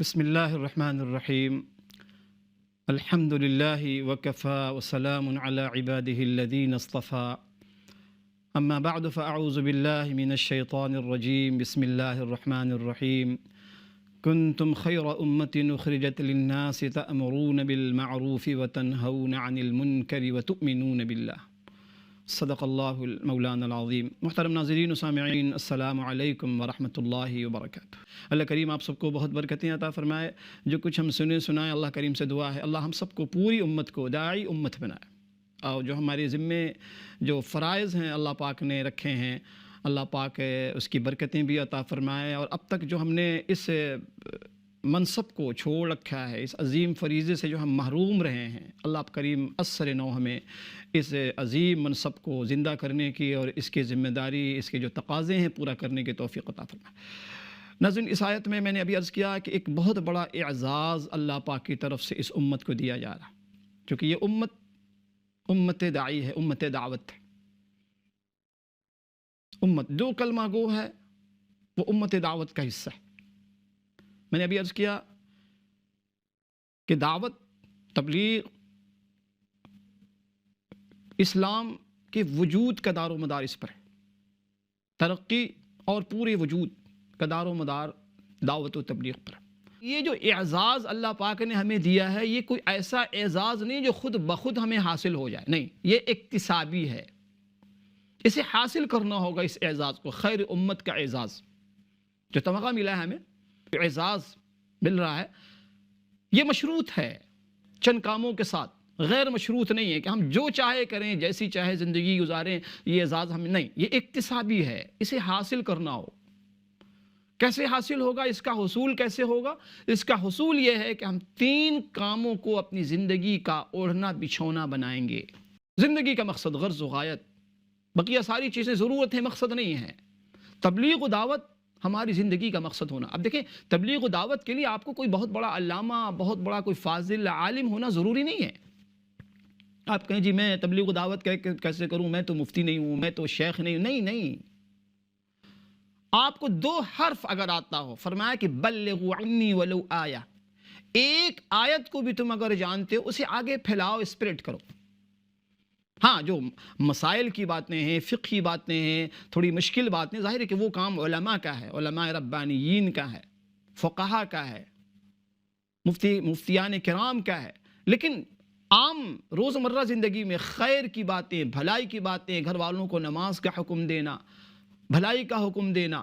بسم الرحمن الرحیم الحمد للہ وکفا وسلام علی عباده الذین اصطفى اما بعد فاعوذ باللہ من الشیطان الرجیم بسم اللہ الرحمن الرحیم کنتم خیر امۃ اخرجت للناس تأمرون بالمعروف وتنہون عن المنکر وتؤمنون باللہ صدق اللہ مولانا العظیم۔ محترم ناظرین و سامعین، السلام علیکم ورحمۃ اللہ وبرکاتہ۔ اللہ کریم آپ سب کو بہت برکتیں عطا فرمائے۔ جو کچھ ہم سنائیں اللہ کریم سے دعا ہے اللہ ہم سب کو، پوری امت کو داعی امت بنائے، اور جو ہمارے ذمے جو فرائض ہیں اللہ پاک نے رکھے ہیں، اللہ پاک اس کی برکتیں بھی عطا فرمائے، اور اب تک جو ہم نے اس منصب کو چھوڑ رکھا ہے، اس عظیم فریضے سے جو ہم محروم رہے ہیں، اللہ کریم اثر نو ہمیں اس عظیم منصب کو زندہ کرنے کی اور اس کی ذمہ داری، اس کے جو تقاضے ہیں پورا کرنے کی توفیق عطا فرمائے۔ ناظرین، اس آیت میں نے ابھی عرض کیا کہ ایک بہت بڑا اعزاز اللہ پاک کی طرف سے اس امت کو دیا جا رہا، کیونکہ یہ امت داعی ہے، امت دعوت ہے۔ امت جو کلمہ گو ہے وہ امت دعوت کا حصہ ہے۔ میں نے ابھی عرض کیا کہ دعوت، تبلیغ، اسلام کے وجود کا دار و مدار اس پر ہے، ترقی اور پورے وجود کا دار و مدار دعوت و تبلیغ پر ہے۔ یہ جو اعزاز اللہ پاک نے ہمیں دیا ہے، یہ کوئی ایسا اعزاز نہیں جو خود بخود ہمیں حاصل ہو جائے، نہیں، یہ اکتسابی ہے۔ اسے حاصل کرنا ہوگا، اس اعزاز کو، خیر امت کا اعزاز جو تمغہ ملا ہے، ہمیں اعزاز مل رہا ہے، یہ مشروط ہے چند کاموں کے ساتھ، غیر مشروط نہیں ہے کہ ہم جو چاہے کریں، جیسی چاہے زندگی گزاریں، یہ اعزاز ہمیں نہیں، یہ اکتسابی ہے، اسے حاصل کرنا ہو۔ کیسے حاصل ہوگا، اس کا حصول کیسے ہوگا؟ اس کا حصول یہ ہے کہ ہم 3 کاموں کو اپنی زندگی کا اوڑھنا بچھونا بنائیں گے۔ زندگی کا مقصد، غرض و غایت، بقیہ ساری چیزیں ضرورت ہے، مقصد نہیں ہے۔ تبلیغ و دعوت ہماری زندگی کا مقصد ہونا۔ اب دیکھیں، تبلیغ و دعوت کے لیے آپ کو کوئی بہت بڑا علامہ، بہت بڑا کوئی فاضل عالم ہونا ضروری نہیں ہے۔ آپ کہیں جی میں تبلیغ و دعوت کیسے کروں، میں تو مفتی نہیں ہوں، میں تو شیخ نہیں ہوں۔ نہیں، آپ کو 2 حرف اگر آتا ہو، فرمایا کہ بلغوا عنی ولو آیہ، ایک آیت کو بھی تم اگر جانتے ہو اسے آگے پھیلاؤ، اسپریڈ کرو۔ ہاں، جو مسائل کی باتیں ہیں، فقہی باتیں ہیں، تھوڑی مشکل باتیں، ظاہر ہے کہ وہ کام علماء کا ہے، علماء ربانیین کا ہے، فقہا کا ہے، مفتیان کرام کا ہے، لیکن عام روزمرہ زندگی میں خیر کی باتیں، بھلائی کی باتیں، گھر والوں کو نماز کا حکم دینا، بھلائی کا حکم دینا،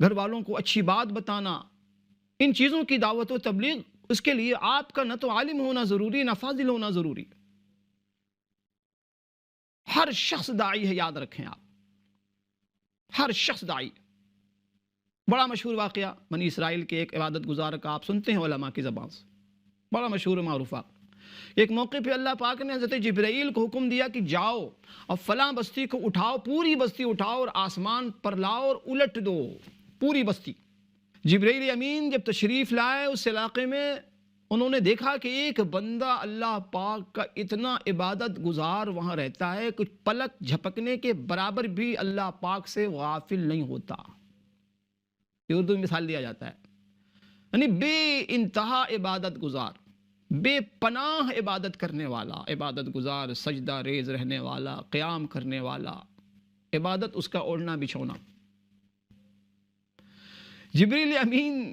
گھر والوں کو اچھی بات بتانا، ان چیزوں کی دعوت و تبلیغ، اس کے لیے آپ کا نہ تو عالم ہونا ضروری، نہ فاضل ہونا ضروری۔ ہر شخص داعی ہے، یاد رکھیں آپ، ہر شخص داعی۔ بڑا مشہور واقعہ بنی اسرائیل کے ایک عبادت گزار کا آپ سنتے ہیں علماء کی زبان سے، بڑا مشہور و معروف واقعہ۔ ایک موقع پہ اللہ پاک نے حضرت جبرائیل کو حکم دیا کہ جاؤ اور فلاں بستی کو اٹھاؤ، پوری بستی اٹھاؤ اور آسمان پر لاؤ اور الٹ دو پوری بستی۔ جبرائیل امین جب تشریف لائے اس علاقے میں، انہوں نے دیکھا کہ ایک بندہ اللہ پاک کا اتنا عبادت گزار وہاں رہتا ہے، کچھ پلک جھپکنے کے برابر بھی اللہ پاک سے غافل نہیں ہوتا۔ یہ اردو میں مثال دیا جاتا ہے، یعنی بے انتہا عبادت گزار، بے پناہ عبادت کرنے والا، عبادت گزار، سجدہ ریز رہنے والا، قیام کرنے والا، عبادت اس کا اوڑھنا بچھونا۔ جبریل امین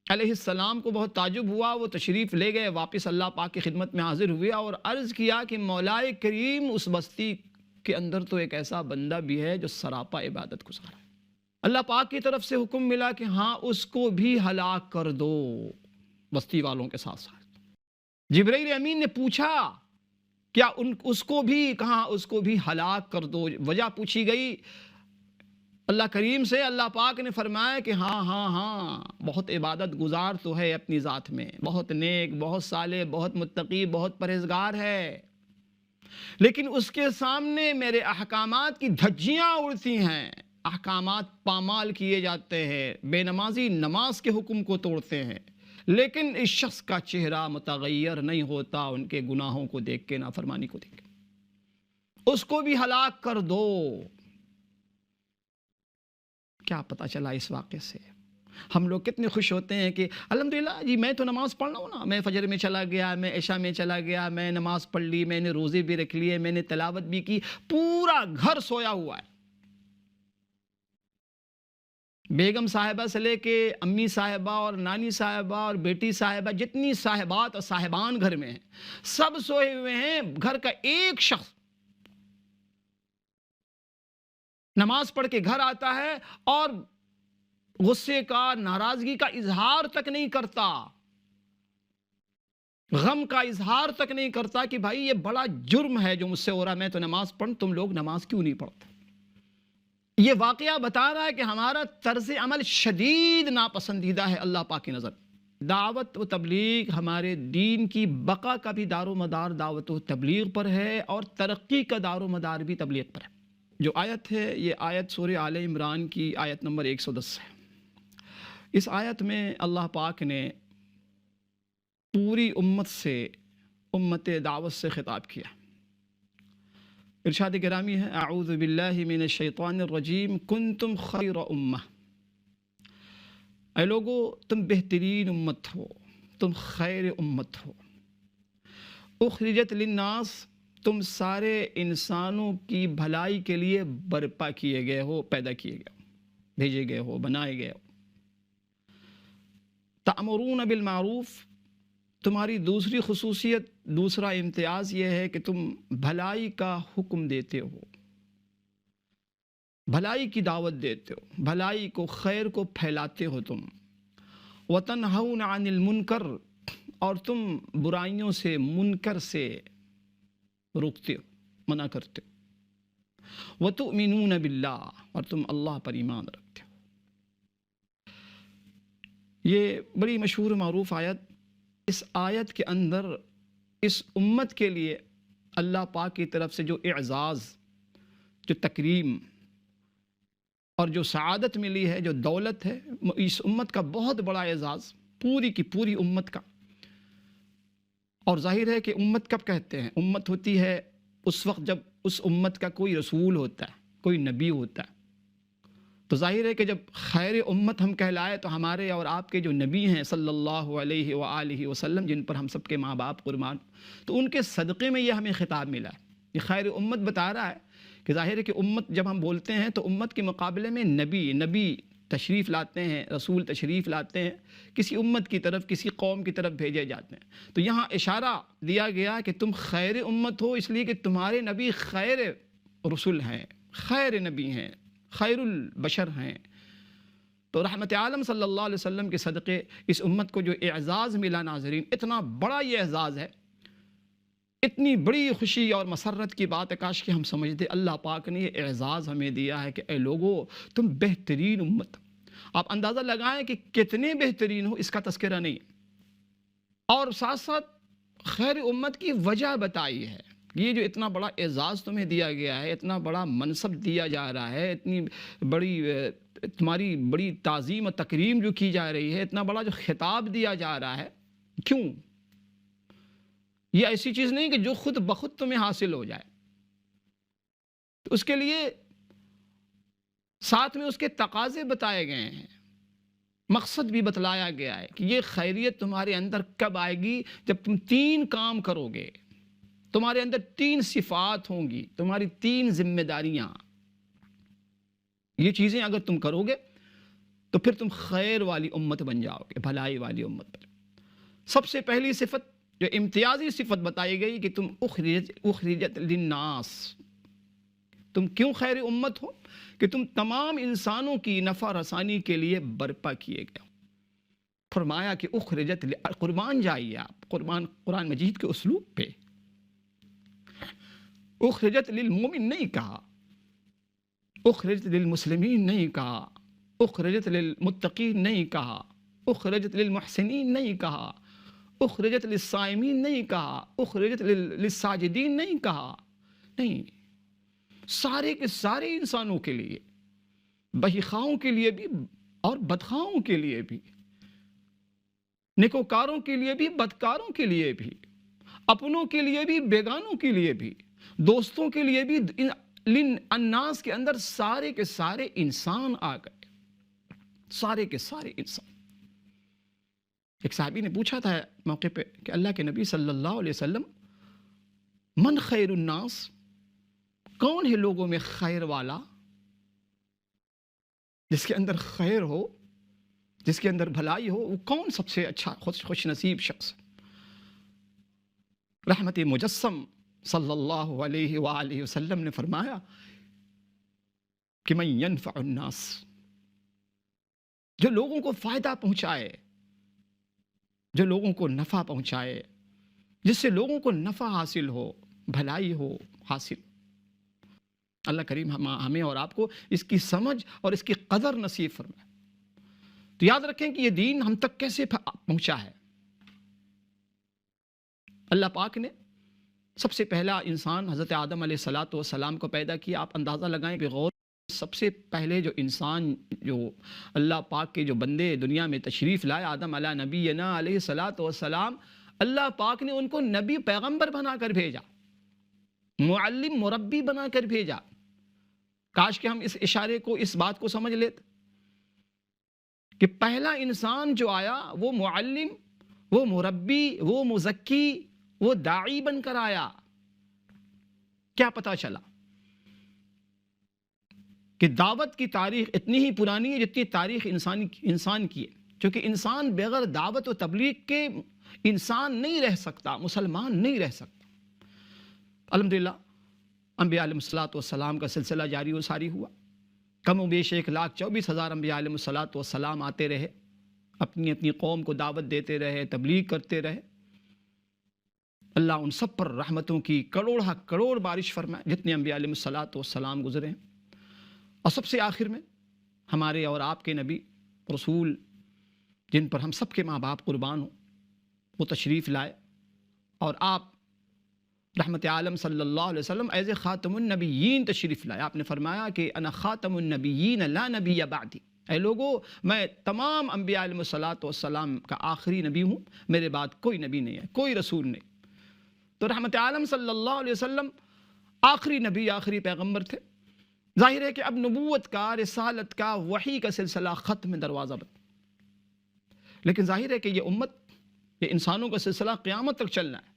علیہ السلام کو بہت تعجب ہوا، وہ تشریف لے گئے، واپس اللہ پاک کی خدمت میں حاضر ہوئے اور عرض کیا کہ مولا کریم، اس بستی کے اندر تو ایک ایسا بندہ بھی ہے جو سراپا عبادت گزار ہے۔ اللہ پاک کی طرف سے حکم ملا کہ ہاں، اس کو بھی ہلاک کر دو، بستی والوں کے ساتھ ساتھ۔ جبرائیل امین نے پوچھا کیا اس کو بھی، کہاں اس کو بھی ہلاک کر دو؟ وجہ پوچھی گئی اللہ کریم سے، اللہ پاک نے فرمایا کہ ہاں، بہت عبادت گزار تو ہے اپنی ذات میں، بہت نیک، بہت صالح، بہت متقی، بہت پرہیزگار ہے، لیکن اس کے سامنے میرے احکامات کی دھجیاں اڑتی ہیں، احکامات پامال کیے جاتے ہیں، بے نمازی نماز کے حکم کو توڑتے ہیں، لیکن اس شخص کا چہرہ متغیر نہیں ہوتا ان کے گناہوں کو دیکھ کے، نافرمانی کو دیکھ کے، اس کو بھی ہلاک کر دو۔ کیا پتہ چلا اس واقعے سے؟ ہم لوگ کتنے خوش ہوتے ہیں کہ الحمدللہ جی میں تو نماز پڑھ رہا ہوں نا، میں فجر میں چلا گیا، میں عشاء میں چلا گیا، میں نماز پڑھ لی، میں نے روزے بھی رکھ لیے، میں نے تلاوت بھی کی، پورا گھر سویا ہوا ہے۔ بیگم صاحبہ سے لے کے امی صاحبہ اور نانی صاحبہ اور بیٹی صاحبہ، جتنی صاحبات اور صاحبان گھر میں ہیں سب سوئے ہوئے ہیں، گھر کا ایک شخص نماز پڑھ کے گھر آتا ہے اور غصے کا، ناراضگی کا اظہار تک نہیں کرتا، غم کا اظہار تک نہیں کرتا کہ بھائی یہ بڑا جرم ہے جو مجھ سے ہو رہا ہے، میں تو نماز پڑھ، تم لوگ نماز کیوں نہیں پڑھتے؟ یہ واقعہ بتا رہا ہے کہ ہمارا طرز عمل شدید ناپسندیدہ ہے اللہ پاک کی نظر۔ دعوت و تبلیغ ہمارے دین کی بقا کا بھی دار و مدار دعوت و تبلیغ پر ہے، اور ترقی کا دار و مدار بھی تبلیغ پر ہے۔ جو آیت ہے یہ آیت سورہ آل عمران کی آیت نمبر 110 ہے۔ اس آیت میں اللہ پاک نے پوری امت سے، امت دعوت سے خطاب کیا۔ ارشاد گرامی ہے، اعوذ باللہ من الشیطان الرجیم، کنتم خیر امہ، اے لوگو تم بہترین امت ہو، تم خیر امت ہو، اخرجت للناس، تم سارے انسانوں کی بھلائی کے لیے برپا کیے گئے ہو، پیدا کیے گئے ہو، بھیجے گئے ہو، بنائے گئے ہو۔ تأمرون بالمعروف، تمہاری دوسری خصوصیت، دوسرا امتیاز یہ ہے کہ تم بھلائی کا حکم دیتے ہو، بھلائی کی دعوت دیتے ہو، بھلائی کو، خیر کو پھیلاتے ہو تم۔ وتنہون عن المنکر، اور تم برائیوں سے، منکر سے روکتے ہو، منع کرتے ہو۔ وتؤمنون باللہ، اور تم اللہ پر ایمان رکھتے ہو۔ یہ بڑی مشہور معروف آیت، اس آیت کے اندر اس امت کے لیے اللہ پاک کی طرف سے جو اعزاز، جو تکریم اور جو سعادت ملی ہے، جو دولت ہے، اس امت کا بہت بڑا اعزاز، پوری کی پوری امت کا۔ اور ظاہر ہے کہ امت کب کہتے ہیں؟ امت ہوتی ہے اس وقت جب اس امت کا کوئی رسول ہوتا ہے، کوئی نبی ہوتا ہے۔ تو ظاہر ہے کہ جب خیر امت ہم کہلائے تو ہمارے اور آپ کے جو نبی ہیں صلی اللہ علیہ وآلہ وسلم، جن پر ہم سب کے ماں باپ قربان، تو ان کے صدقے میں یہ ہمیں خطاب ملا ہے۔ یہ خیر امت بتا رہا ہے کہ ظاہر ہے کہ امت جب ہم بولتے ہیں تو امت کے مقابلے میں نبی تشریف لاتے ہیں، رسول تشریف لاتے ہیں، کسی امت کی طرف، کسی قوم کی طرف بھیجے جاتے ہیں۔ تو یہاں اشارہ دیا گیا کہ تم خیر امت ہو، اس لیے کہ تمہارے نبی خیر رسول ہیں، خیر نبی ہیں، خیر البشر ہیں۔ تو رحمت عالم صلی اللہ علیہ وسلم کے صدقے اس امت کو جو اعزاز ملا، ناظرین، اتنا بڑا یہ اعزاز ہے، اتنی بڑی خوشی اور مسرت کی بات ہے، کاش کہ ہم سمجھتے اللہ پاک نے یہ اعزاز ہمیں دیا ہے کہ اے لوگو تم بہترین امت۔ آپ اندازہ لگائیں کہ کتنے بہترین ہو، اس کا تذکرہ نہیں، اور ساتھ ساتھ خیر امت کی وجہ بتائی ہے۔ یہ جو اتنا بڑا اعزاز تمہیں دیا گیا ہے، اتنا بڑا منصب دیا جا رہا ہے، اتنی بڑی تمہاری بڑی تعظیم و تکریم جو کی جا رہی ہے، اتنا بڑا جو خطاب دیا جا رہا ہے، کیوں؟ یہ ایسی چیز نہیں کہ جو خود بخود تمہیں حاصل ہو جائے، تو اس کے لیے ساتھ میں اس کے تقاضے بتائے گئے ہیں، مقصد بھی بتلایا گیا ہے کہ یہ خیریت تمہارے اندر کب آئے گی؟ جب تم 3 کام کرو گے، تمہارے اندر 3 صفات ہوں گی، تمہاری 3 ذمہ داریاں، یہ چیزیں اگر تم کرو گے تو پھر تم خیر والی امت بن جاؤ گے، بھلائی والی امت بن۔ سب سے پہلی صفت، جو امتیازی صفت بتائی گئی کہ تم اخرجت للناس، تم کیوں خیر امت ہو؟ کہ تم تمام انسانوں کی نفع رسانی کے لیے برپا کیے گئے ہو۔ فرمایا کہ اخرجت، قربان جائیے آپ قرآن مجید کے اسلوب پہ، اخرجت للمومن نہیں کہا، اخرجت للمسلمین نہیں کہا، اخرجت للمتقین نہیں کہا، اخرجت للمحسنین نہیں کہا، اخرجت للصائمین نہیں کہا، اخرجت للساجدین نہیں کہا، نہیں، سارے کے سارے انسانوں کے لیے، بہیخواہوں کے لیے بھی اور بدخواہوں کے لیے بھی، نیکوکاروں کے لیے بھی، بدکاروں کے لیے بھی، اپنوں کے لیے بھی، بیگانوں کے لیے بھی، دوستوں کے لیے بھی، الناس کے اندر سارے کے سارے انسان آ گئے۔ سارے کے سارے انسان. ایک صحابی نے پوچھا تھا موقع پہ کہ اللہ کے نبی صلی اللہ علیہ وسلم، من خیر الناس، کون ہے لوگوں میں خیر والا، جس کے اندر خیر ہو، جس کے اندر بھلائی ہو، وہ کون سب سے اچھا خوش نصیب شخص؟ رحمت مجسم صلی اللہ علیہ وآلہ وسلم نے فرمایا کہ من ینفع الناس، جو لوگوں کو فائدہ پہنچائے، جو لوگوں کو نفع پہنچائے، جس سے لوگوں کو نفع حاصل ہو، بھلائی ہو حاصل. اللہ کریم ہمیں اور آپ کو اس کی سمجھ اور اس کی قدر نصیب فرمائے. تو یاد رکھیں کہ یہ دین ہم تک کیسے پہنچا ہے. اللہ پاک نے سب سے پہلا انسان حضرت آدم علیہ السلام کو پیدا کیا. آپ اندازہ لگائیں کہ غور، سب سے پہلے جو انسان، جو اللہ پاک کے جو بندے دنیا میں تشریف لائے، آدم علیہ نبینا علیہ السلام، اللہ پاک نے ان کو نبی پیغمبر بنا کر بھیجا، معلم مربی بنا کر بھیجا. کاش کہ ہم اس اشارے کو، اس بات کو سمجھ لیتے کہ پہلا انسان جو آیا وہ معلم، وہ مربی، وہ مزکی، وہ داعی بن کر آیا. کیا پتہ چلا کہ دعوت کی تاریخ اتنی ہی پرانی ہے جتنی تاریخ انسان کی ہے. چونکہ انسان بغیر دعوت و تبلیغ کے انسان نہیں رہ سکتا، مسلمان نہیں رہ سکتا. الحمدللہ انبیاء علیہ السلام کا سلسلہ جاری و ساری ہوا. کم و بیش 1,24,000 انبیاء علیہ السلام آتے رہے، اپنی اپنی قوم کو دعوت دیتے رہے، تبلیغ کرتے رہے. اللہ ان سب پر رحمتوں کی کروڑہ کروڑ بارش فرمائے جتنے انبیاء علیہ السلام گزرے ہیں. اور سب سے آخر میں ہمارے اور آپ کے نبی رسول، جن پر ہم سب کے ماں باپ قربان ہوں، وہ تشریف لائے. اور آپ رحمت عالم صلی اللہ علیہ وسلم ایز خاتم النبیین تشریف لائے. آپ نے فرمایا کہ انا خاتم النبیین لا نبی بعدی، اے لوگو میں تمام انبیاء علیہ السلام کا آخری نبی ہوں، میرے بعد کوئی نبی نہیں ہے، کوئی رسول نہیں. تو رحمت عالم صلی اللہ علیہ وسلم آخری نبی، آخری پیغمبر تھے. ظاہر ہے کہ اب نبوت کا، رسالت کا، وحی کا سلسلہ ختم دروازہ بند. لیکن ظاہر ہے کہ یہ امت، یہ انسانوں کا سلسلہ قیامت تک چلنا ہے.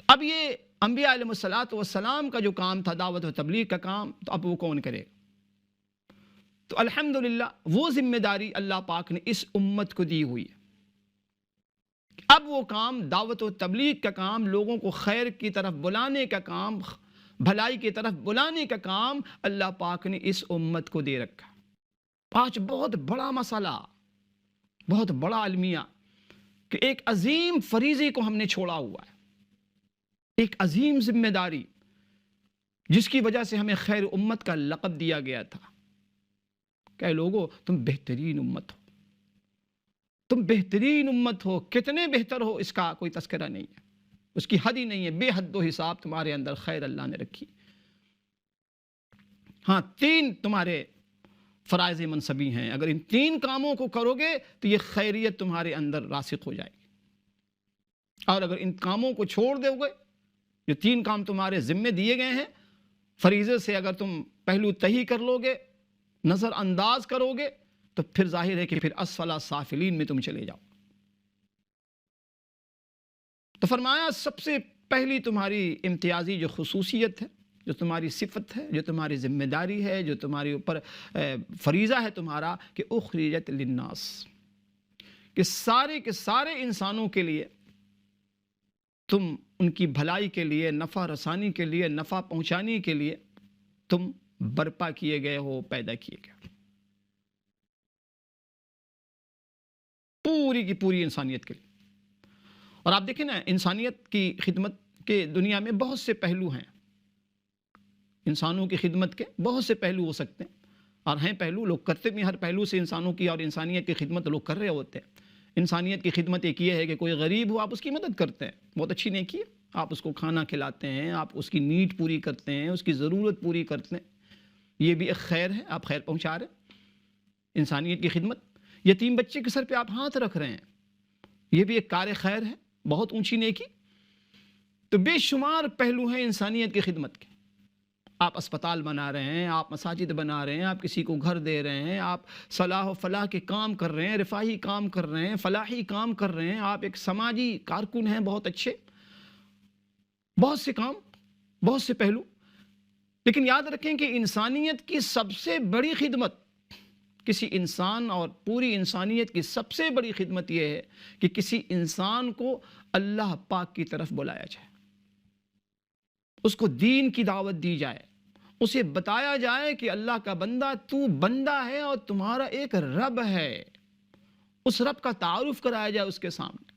اب یہ انبیاء علیہ السلام کا جو کام تھا، دعوت و تبلیغ کا کام، تو اب وہ کون کرے؟ تو الحمدللہ وہ ذمہ داری اللہ پاک نے اس امت کو دی ہوئی ہے. اب وہ کام، دعوت و تبلیغ کا کام، لوگوں کو خیر کی طرف بلانے کا کام، بھلائی کی طرف بلانے کا کام اللہ پاک نے اس امت کو دے رکھا. آج بہت بڑا مسئلہ، بہت بڑا المیہ کہ ایک عظیم فریضے کو ہم نے چھوڑا ہوا ہے، ایک عظیم ذمہ داری جس کی وجہ سے ہمیں خیر امت کا لقب دیا گیا تھا. کہ لوگو تم بہترین امت ہو، تم بہترین امت ہو. کتنے بہتر ہو اس کا کوئی تذکرہ نہیں ہے، اس کی حد ہی نہیں ہے. بے حد و حساب تمہارے اندر خیر اللہ نے رکھی. ہاں، 3 تمہارے فرائض منصبی ہیں. اگر ان 3 کاموں کو کرو گے تو یہ خیریت تمہارے اندر راسخ ہو جائے گی. اور اگر ان کاموں کو چھوڑ دو گے، جو 3 کام تمہارے ذمے دیے گئے ہیں، فریضے سے اگر تم پہلو تہی کر لو گے، نظر انداز کرو گے، تو پھر ظاہر ہے کہ پھر اسفل سافلین میں تم چلے جاؤ. تو فرمایا سب سے پہلی تمہاری امتیازی جو خصوصیت ہے، جو تمہاری صفت ہے، جو تمہاری ذمہ داری ہے، جو تمہارے اوپر فریضہ ہے تمہارا، کہ اخرجت للناس، کہ سارے کے سارے انسانوں کے لیے تم ان کی بھلائی کے لیے، نفع رسانی کے لیے، نفع پہنچانے کے لیے تم برپا کیے گئے ہو، پیدا کیے گئے. پوری کی پوری انسانیت کے لیے. اور آپ دیکھیں نا، انسانیت کی خدمت کے دنیا میں بہت سے پہلو ہیں. انسانوں کی خدمت کے بہت سے پہلو ہو سکتے ہیں، اور ہیں پہلو، لوگ کرتے بھی ہر پہلو سے انسانوں کی اور انسانیت کی خدمت لوگ کر رہے ہوتے ہیں. انسانیت کی خدمت ایک یہ ہے کہ کوئی غریب ہو، آپ اس کی مدد کرتے ہیں، بہت اچھی نیکی ہے. آپ اس کو کھانا کھلاتے ہیں، آپ اس کی نیڈ پوری کرتے ہیں، اس کی ضرورت پوری کرتے ہیں. یہ بھی ایک خیر ہے، آپ خیر پہنچا رہے ہیں. انسانیت کی خدمت. یتیم بچے کے سر پہ آپ ہاتھ رکھ رہے ہیں، یہ بھی ایک کار خیر ہے، بہت اونچی نیکی. تو بے شمار پہلو ہیں انسانیت کی خدمت کے. آپ اسپتال بنا رہے ہیں، آپ مساجد بنا رہے ہیں، آپ کسی کو گھر دے رہے ہیں، آپ صلاح و فلاح کے کام کر رہے ہیں، رفاہی کام کر رہے ہیں، فلاحی کام کر رہے ہیں، آپ ایک سماجی کارکن ہیں بہت اچھے، بہت سے کام، بہت سے پہلو. لیکن یاد رکھیں کہ انسانیت کی سب سے بڑی خدمت، کسی انسان اور پوری انسانیت کی سب سے بڑی خدمت یہ ہے کہ کسی انسان کو اللہ پاک کی طرف بلایا جائے، اس کو دین کی دعوت دی جائے، اسے بتایا جائے کہ اللہ کا بندہ تو بندہ ہے اور تمہارا ایک رب ہے. اس رب کا تعارف کرایا جائے اس کے سامنے،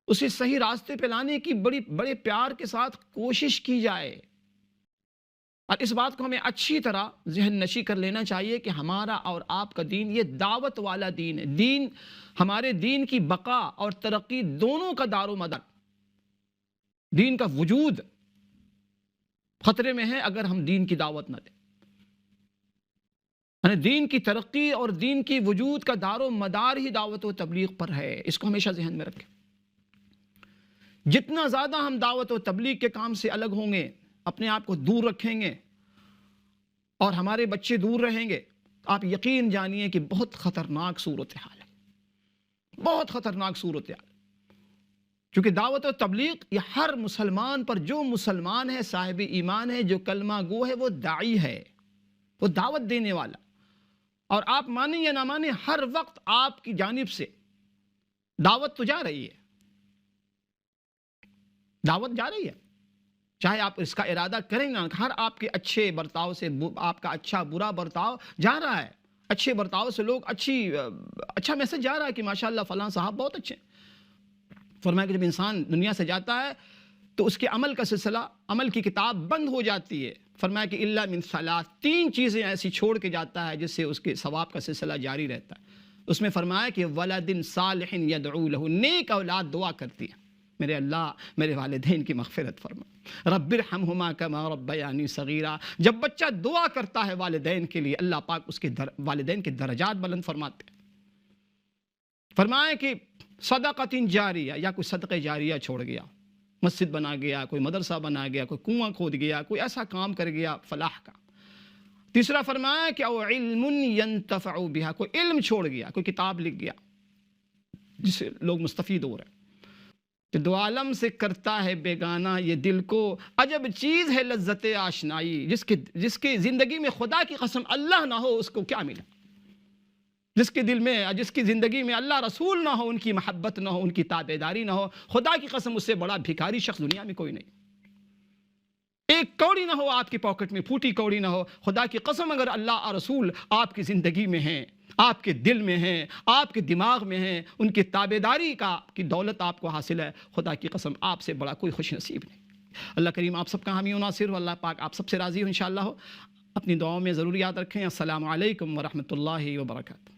اسے صحیح راستے پہ لانے کی بڑے پیار کے ساتھ کوشش کی جائے. اور اس بات کو ہمیں اچھی طرح ذہن نشی کر لینا چاہیے کہ ہمارا اور آپ کا دین یہ دعوت والا دین ہے. دین، ہمارے دین کی بقا اور ترقی دونوں کا دار و مدار، دین کا وجود خطرے میں ہے اگر ہم دین کی دعوت نہ دیں. یعنی دین کی ترقی اور دین کی وجود کا دار و مدار ہی دعوت و تبلیغ پر ہے. اس کو ہمیشہ ذہن میں رکھیں. جتنا زیادہ ہم دعوت و تبلیغ کے کام سے الگ ہوں گے، اپنے آپ کو دور رکھیں گے اور ہمارے بچے دور رہیں گے، آپ یقین جانیے کہ بہت خطرناک صورتحال ہے، بہت خطرناک صورتحال. کیونکہ دعوت و تبلیغ یہ ہر مسلمان پر، جو مسلمان ہے، صاحب ایمان ہے، جو کلمہ گو ہے، وہ داعی ہے، وہ دعوت دینے والا. اور آپ مانیں یا نہ مانیں، ہر وقت آپ کی جانب سے دعوت تو جا رہی ہے، دعوت جا رہی ہے، چاہے آپ اس کا ارادہ کریں نہ. ہر آپ کے اچھے برتاؤ سے آپ کا اچھا برا برتاؤ جا رہا ہے. اچھے برتاؤ سے لوگ اچھا میسج جا رہا ہے کہ ماشاءاللہ فلاں صاحب بہت اچھے ہیں. فرمایا کہ جب انسان دنیا سے جاتا ہے تو اس کے عمل کا سلسلہ، عمل کی کتاب بند ہو جاتی ہے. فرمایا کہ الا من ثلاث، 3 چیزیں ایسی چھوڑ کے جاتا ہے جس سے اس کے ثواب کا سلسلہ جاری رہتا ہے. اس میں فرمایا کہ ولد صالح یدعو له، نیک اولاد دعا کرتی ہے، میرے اللہ میرے والدین کی مغفرت فرما، رب ارحمہما کما ربیانی صغیرا. جب بچہ دعا کرتا ہے والدین کے لیے، اللہ پاک اس کے والدین کے درجات بلند فرماتے ہیں. فرمایا کہ صدقۃ جاریہ، یا کوئی صدقہ جاریہ چھوڑ گیا، مسجد بنا گیا، کوئی مدرسہ بنا گیا، کوئی کنواں کھود گیا، کوئی ایسا کام کر گیا فلاح کا. تیسرا فرمایا کہ او علم ینتفع بها، کوئی علم چھوڑ گیا، کوئی کتاب لکھ گیا جس سے لوگ مستفید ہو رہے ہیں. کہ دو عالم سے کرتا ہے بیگانہ یہ دل کو، عجب چیز ہے لذت آشنائی. جس کی زندگی میں خدا کی قسم اللہ نہ ہو اس کو کیا ملا؟ جس کے دل میں، جس کی زندگی میں اللہ رسول نہ ہو، ان کی محبت نہ ہو، ان کی تابعداری نہ ہو، خدا کی قسم اس سے بڑا بھکاری شخص دنیا میں کوئی نہیں. ایک کوڑی نہ ہو آپ کی پاکٹ میں، پھوٹی کوڑی نہ ہو. خدا کی قسم اگر اللہ اور رسول آپ کی زندگی میں ہیں، آپ کے دل میں ہیں، آپ کے دماغ میں ہیں، ان کی تابعداری کی دولت آپ کو حاصل ہے، خدا کی قسم آپ سے بڑا کوئی خوش نصیب نہیں. اللہ کریم آپ سب کا حامی و ناصر ہو. اللہ پاک آپ سب سے راضی ہو انشاءاللہ. اپنی دعاؤں میں ضرور یاد رکھیں. السلام علیکم ورحمۃ اللہ وبرکاتہ.